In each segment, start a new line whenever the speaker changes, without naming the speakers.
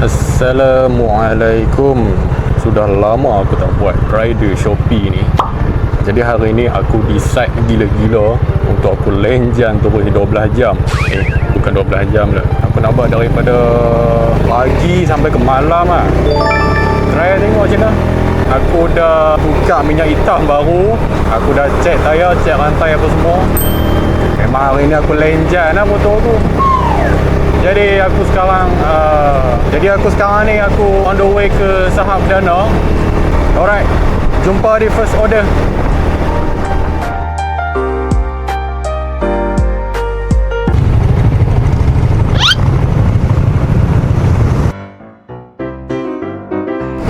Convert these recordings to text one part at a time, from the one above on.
Assalamualaikum. Sudah lama aku tak buat rider Shopee ni. Jadi hari ni aku decide gila-gila untuk aku lenjan terus 12 jam. Bukan 12 jam lah. Aku nak buat daripada pagi sampai ke malam lah. Try tengok macam mana. Aku dah buka minyak hitam baru. Aku dah check tayar, check rantai apa semua. Memang hari ni aku lenjan lah motor tu. Jadi aku sekarang ni aku on the way ke Sahab Perdana. Alright, jumpa di first order.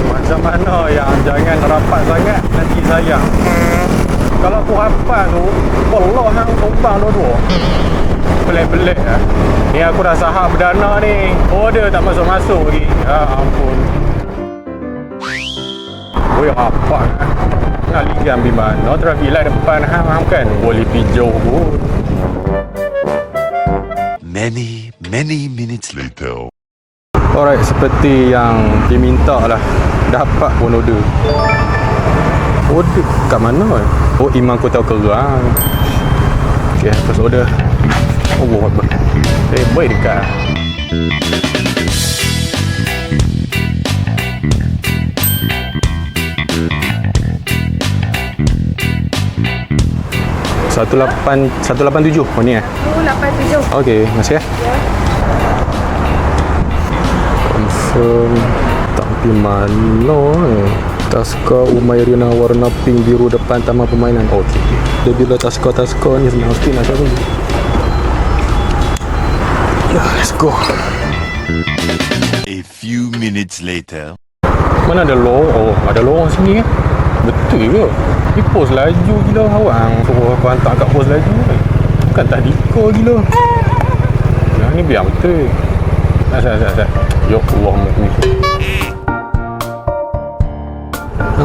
Macam mana yang jangan rapat sangat nanti sayang. Kalau aku rapat tu, Allah hang tumpang dua-dua. Pelik-pelik lah. Ni aku dah Sahab Perdana ni. Order tak masuk-masuk lagi. Ya ampun. Oi, apa kan? Nak lagi ambil mana? Traffic light depan hang kan? Boleh pergi jauh pun.
Many minutes later.
Alright, seperti yang diminta lah. Dapat pun order. Order kat mana? Oh, Imam Kota Kerang. Okay, first order. Allah Akbar. Baik dekat. Satu lapan tujuh. Oh ni
187.
Okey, masih ya. Confirm. Tak pergi mana Taska Umairina warna pink biru depan taman permainan. Okey. Dia bila Taska ni senang sikit nak cari. Let's go.
A few minutes later.
Mana ada lorong? Oh, ada lorong sini kan? Betul ke? Ni pos laju gila awang. Suruh aku hantar kat pos laju kan? Bukan tadika gila. Yang ni biar betul. Asal. Ya Allah muka.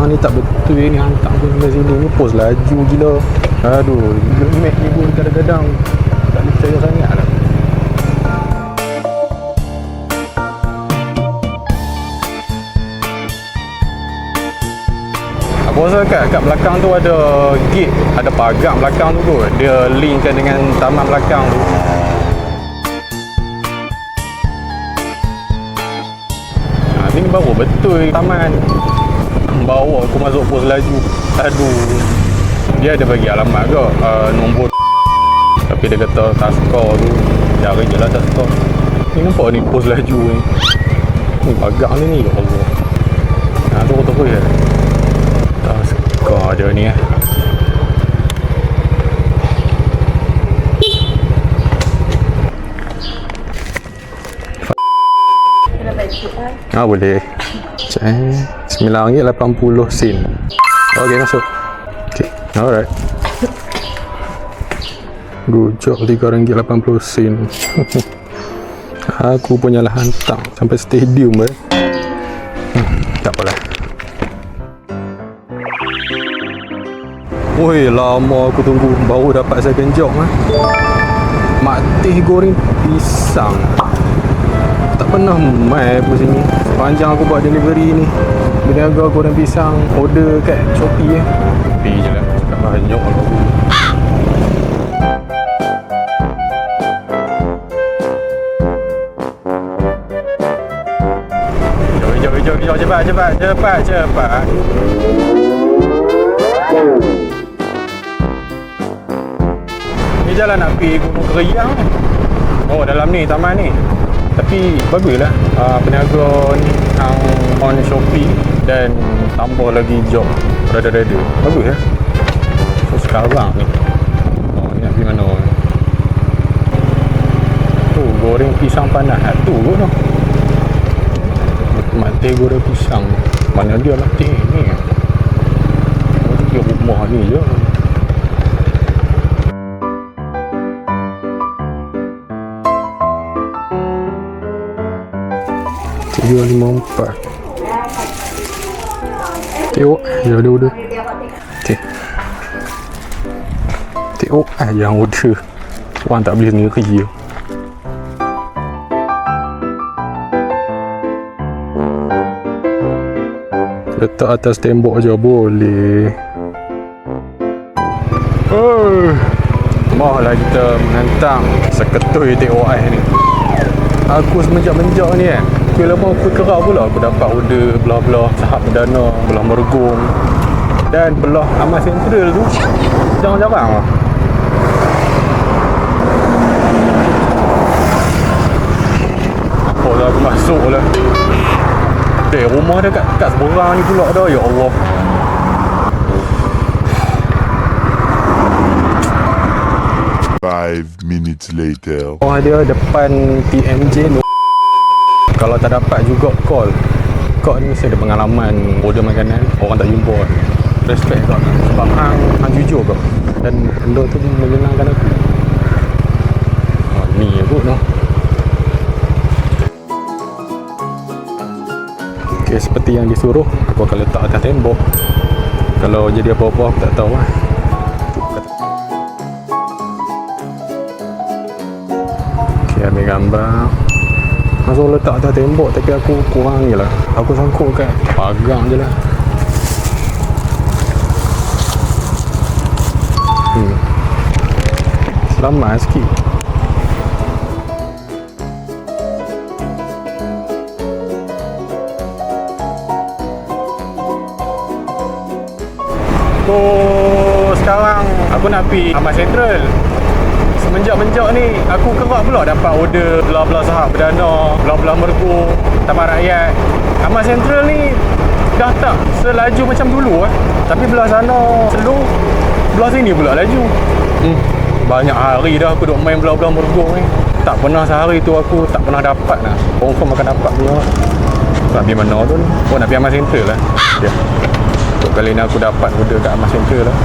Ni tak betul ni hantar aku sampai sini. Ni pos laju gila. Aduh, map ni pun kadang-kadang tak boleh percaya sangat lah. Aku rasa kat belakang tu ada gate, ada pagar belakang tu kot. Dia linkkan dengan taman belakang tu. Ini baru betul taman. Bawa aku masuk pos laju. Aduh. Dia ada bagi alamat ke, nombor. Tapi dia kata Taska tu cari je lah Taska. Ni nampak ni pos laju ni. Ni pagar ni ya Allah. Terus ya. Taska dia ni boleh. RM9.80. Okey, masuk. Okey, alright. Good job, RM3.80. Aku punya lah hantar sampai stadium tak apalah. Woi, lama aku tunggu baru dapat second job Mak Teh goreng pisang. Tak pernah mai pun sini. Sepanjang aku buat delivery ni, berniaga goreng pisang, order kat Shopee Shopee je lah. Tak banyak aku. Jom, cepat. Ni jalan nak pergi Gunung Keriang. Oh, dalam ni taman ni. Tapi baguslah peniaga ni yang on Shopee dan tambah lagi job rada-rada. Bagus ya. So sekarang ni. Oh, ni nak pergi mana? Tu goreng pisang panas. Tu kot tu. Mak Teh goreng pisang. Mana dia Mak Teh ni? Dia rumah ni je. RM3.54. Tengok je ada order. Okay. Tengok yang order. Orang tak boleh sendiri je. Letak atas tembok je boleh. Mahlah kita menantang seketui TOI ni. Aku semenjak-menjak ni kira lama aku kerap pula aku dapat order belah-belah Sahab Perdana, belah Mergong dan belah Amal Sentral tu. Jarang-jarang lah. Apa lah aku masuk lah. Rumah dia kat seberang ni pula dah. Ya Allah.
Five minutes later.
Rumah dia depan TMJ. Kalau tak dapat juga call. Kau ni mesti ada pengalaman order makanan orang tak jumpa. Respect kau sebab hang jujur kau. Dan benda tu menyenangkan aku. Ni aku noh. Okay, seperti yang disuruh, aku akan letak atas tembok. Kalau jadi apa-apa aku tak tahu lah. Okay, ambil gambar. Masuk letak atas tembok tapi aku kurang je lah. Aku sangkut kat pagang je lah. Selamat sikit. Sekarang aku nak pergi Amal Sentral. Semenjak-menjak ni aku kerap pula dapat order belah-belah Sahab Perdana, belah-belah Mergong, Taman Rakyat. Amal Sentral ni dah tak selaju macam dulu tapi belah sana slow, belah sini pula laju. Banyak hari dah aku duk main belah-belah Mergong ni. Tak pernah sehari tu aku tak pernah dapat lah. Confirm akan dapat punya. Nak pergi mana tu ni? Oh, nak pergi Amal Sentral lah. Ya. Untuk kali ni aku dapat order kat Amal Sentral lah.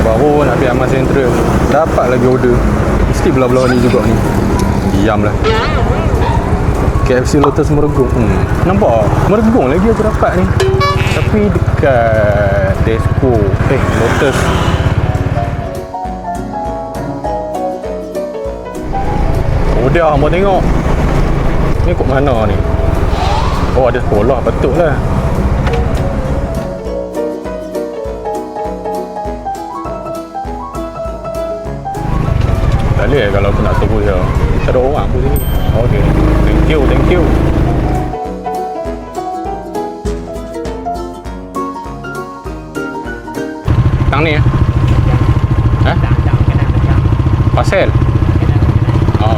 Baru nak pergi Amal Sentral, dapat lagi order. Mesti belah-belah ni juga ni. Diam lah. KFC Lotus Mergong. Nampak? Mergong lagi aku dapat ni. Tapi dekat Tesco. Lotus. Udah, mau tengok. Ni kok mana ni? Oh, ada sekolah, betul lah. Tak boleh kalau aku nak tunggu je. Tak ada orang pun sini. Okay. Thank you. Tang ni Pasal? Oh.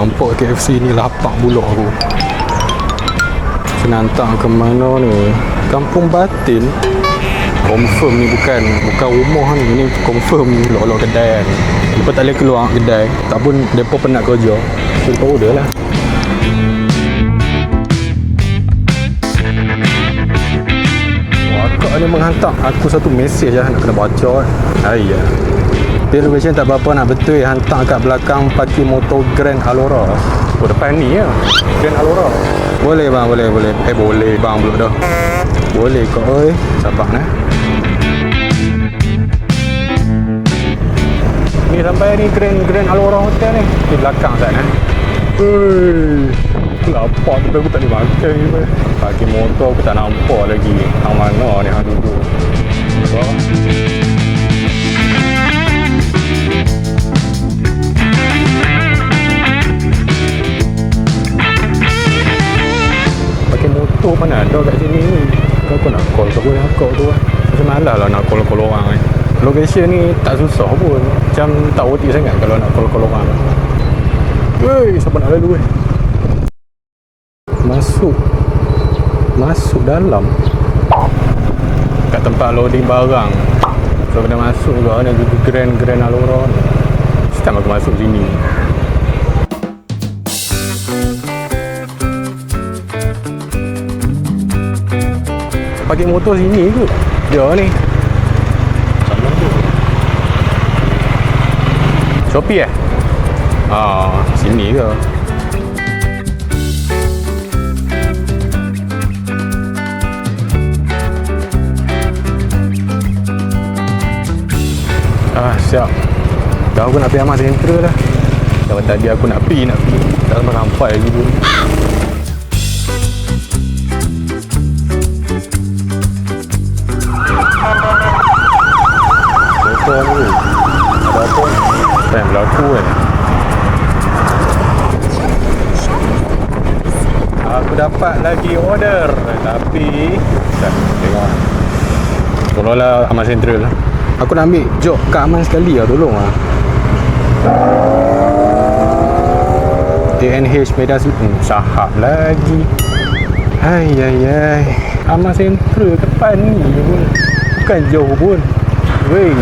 Nampak KFC ni lapak pula aku. Senantang ke mana ni? Kampung Batin. Confirm ni bukan rumah ni. Ni confirm lok-lok kedai kan. Lepas tak boleh keluar kedai. Tak pun mereka penat kerja. So lepas order lah. Akak ni menghantar aku satu mesej lah nak kena baca. Ayah. Location tak apa-apa nak betul hantar kat belakang parking motor Grand Alora. Oh, depan ni ya. Grand Alora. Boleh bang, boleh. Boleh bang belum dah. Boleh kau oi. Sabar nah. Ni sampai ni Grand Alora Hotel ni. Di belakang sana. Lapar tapi aku tak boleh makan ni. Parking motor aku tak nampak lagi. Hang mana ni hang duduk. Motor mana ada kat sini ni. Kau nak call ke boleh akak tu lah. Macam malas lah nak call orang ni. Location ni tak susah pun. Macam tak worth it sangat kalau nak call orang. Wey, siapa nak lalu Masuk dalam kat tempat loading barang. So kena masuk juga ni Grand Alora ni. Setiap aku masuk sini. Pakai motor sini ke? Dia ni. Sama tu. Shopee sini ke? Siap. Dah aku nak pergi Amat Central dah. Kalau tadi aku nak pergi. Tak sampai lagi pun. Motor ni. Ada apa? Apa yang berlaku kan? Aku dapat lagi order. Tapi tengok. Tolonglah Amat Central lah. Aku nak ambil job Kak Aman sekali lah, tolong lah. ANH Medan Sahab lagi. Hai. Aman Central depan ni pun. Bukan jauh pun. Weh.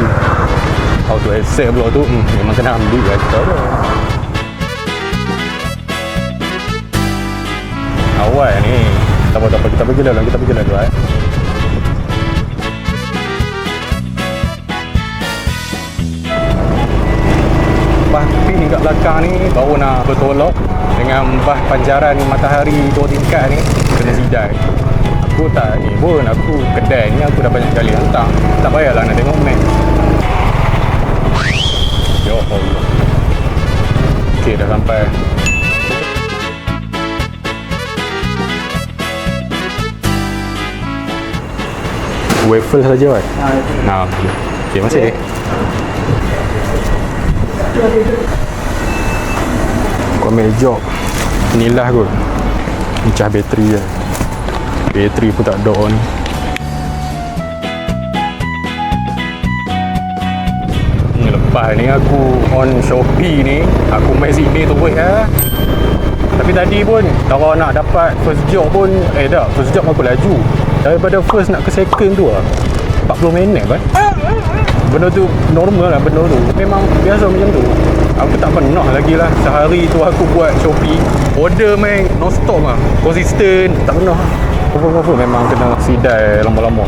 How to accept pula tu. Memang kena ambil lah kita tu. Awal ni. Tak apa. Kita pergi lah. Kita pergi lah tu Bah tepi ni kat belakang ni baru nak bertolak dengan bah pancaran matahari 2 tingkat ni kena sidai. Aku tak ni pun, aku kedai ni aku dah banyak kali hantar. Tak payahlah nak tengok map. Ya Allah. Okey, dah sampai. Waffle saja kan? Nah, okey masih. Kau ambil job inilah kot. Pecah bateri lah. Bateri pun tak ada on. Lepas ni aku on Shopee ni, aku main sini terus lah. Tapi tadi pun kalau nak dapat first job pun first job aku laju. Daripada first nak ke second tu lah 40 minit kan. Benda tu normal lah, benda tu memang biasa macam tu. Aku tak pernah lagi lah sehari tu aku buat Shopee order main non stop lah, konsisten. Tak pernah. Apa-apa memang kena sidai lama-lama.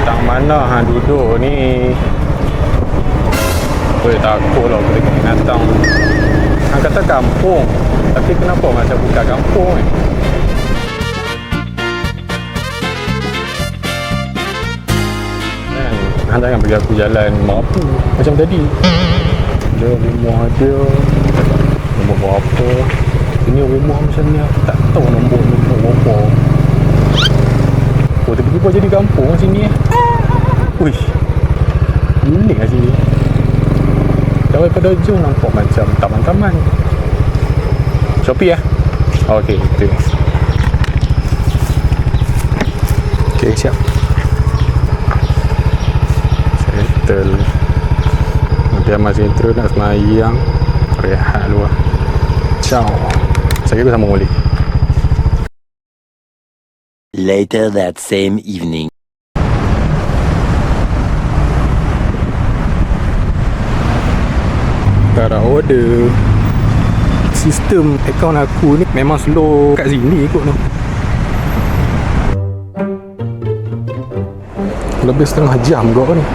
Tak mana duduk ni. Takut lah aku tengok binatang. Kata kampung, tapi kenapa macam bukan kampung ni? Jangan bagi aku jalan mampu macam tadi. Dia rumah dia nombor berapa. Ini rumah macam ni aku tak tahu nombor berapa. Oh, tiba-tiba jadi kampung sini. Uish, unik lah sini. Daripada jauh nampak macam taman-taman. Shopee lah. Okey, thanks. Okey, siap. Settle. Dia masih intro nak semayang. Rehat dulu lah. Ciao. Saya sambung balik.
Later that same evening.
Tak ada order. Sistem akaun aku ni memang slow kat sini kot tu. Lebih setengah jam kot ni.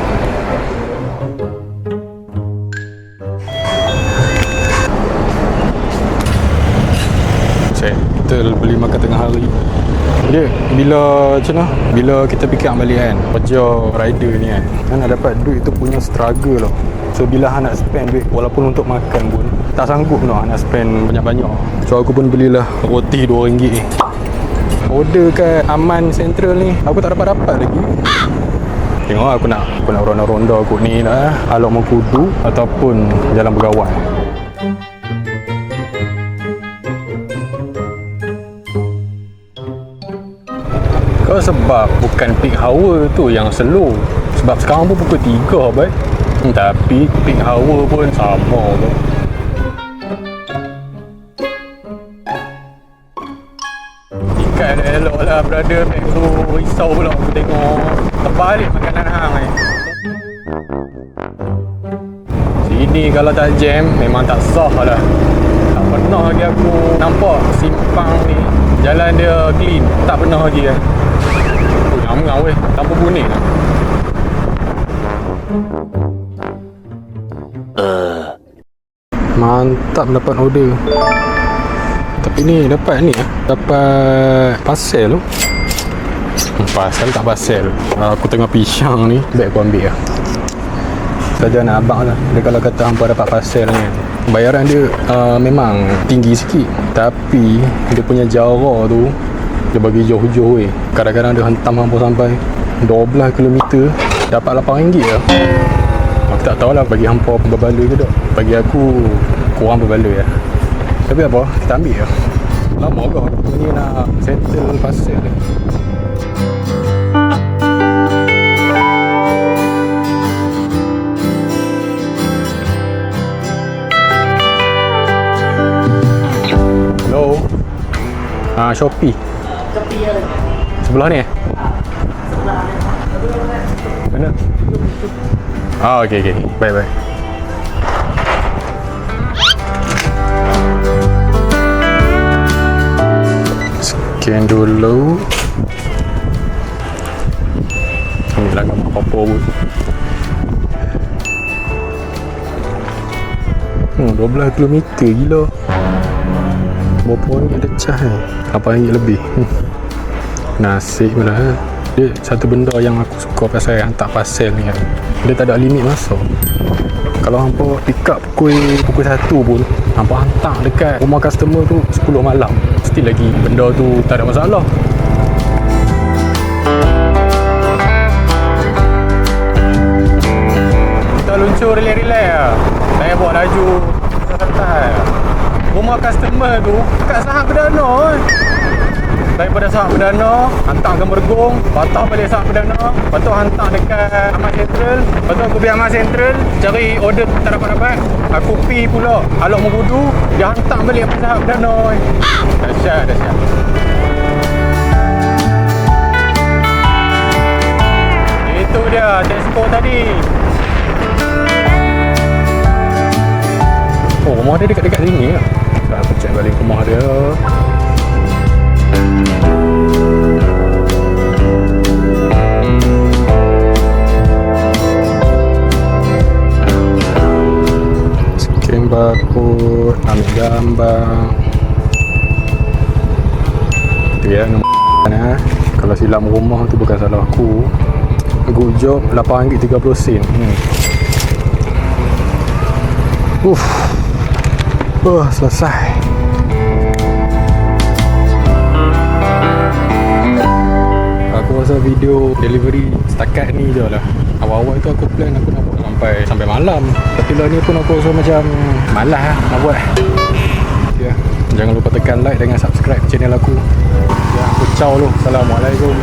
Settle beli makan tengah hari. Dia bila macam mana? Bila kita pick up balik kan, kerja rider ni kan nak dapat duit tu punya struggle lah. So bila nak spend duit walaupun untuk makan pun tak sanggup nak spend banyak-banyak. So aku pun belilah roti RM2 ni. Order kat Aman Central ni aku tak dapat lagi. Tengok aku nak ronda-ronda kot ni dah. Alok Mengkudu ataupun Jalan Begawan. Kalau sebab bukan peak hour tu yang slow. Sebab sekarang pun pukul 3 baik. Tapi peak hour pun sama tu. Ikan elok lah. brother. Aku risau pula aku tengok terbalik makanan hang ni. Sini kalau tak jam memang tak sah lah. Tak pernah lagi aku nampak simpang ni jalan dia clean. Tak pernah lagi lah. Ngam-ngam weh, tanpa kuning lah. Mantap dapat order. Tapi ni dapat ni lah. Dapat parcel tu. Parcel tak parcel. Aku tengah pisang ni. Baik aku ambil lah. Saja nak abang lah. Dia kalau kata hampa dapat parcel ni, bayaran dia memang tinggi sikit. Tapi dia punya jauh tu dia bagi jauh-jauh weh. Kadang-kadang dia hentam hampa sampai 12 km. Dapat RM8 lah. Aku tak tahulah bagi hampa berbaloi ke tak. Bagi aku kurang berbaloi lah. Tapi apa, kita ambil lah. Lama ke aku ni nak settle parcel ni. Hello. Shopee.
Shopee ya.
Sebelah ni mana? Okey. Bye. Scan dulu. Ambil lah gambar apa pun. 12 km gila. Berapa ringgit dia cah ni? RM8 lebih. Nasib lah. Dia satu benda yang aku suka pasal hantar parcel ni kan. Dia tak ada limit masa. Kalau hampa pick up pukul 1 pun, hampa hantar dekat rumah customer tu 10 malam. Still lagi benda tu tak ada masalah. Kita luncur relax-relax lah. Saya bawa laju santai. Rumah customer tu kat Sahak Perdana kan. Daripada Sahak Perdana, hantar ke Mergong, patah balik Sahak Perdana, lepas tu hantar dekat Amat Central, lepas tu aku pergi Amat Central, cari order tak dapat-dapat, aku pergi pula Alok Mubudu, dia hantar balik ke Sahak Perdana. Dahsyat. Itu dia, Tesco tadi. Oh, rumah dia dekat-dekat sini lah. So, aku check balik rumah dia. Scan barcode, ambil gambar. Itu ya, nombor kalau silam rumah tu bukan salah aku. Good job, RM8.30. Selesai. Aku rasa video delivery setakat ni je lah. Awal-awal tu aku plan aku nak buat sampai malam. Tapi lah ni pun aku rasa macam malas lah nak buat. Ya, jangan lupa tekan like dengan subscribe channel aku. Ya, aku ciao lu. Assalamualaikum.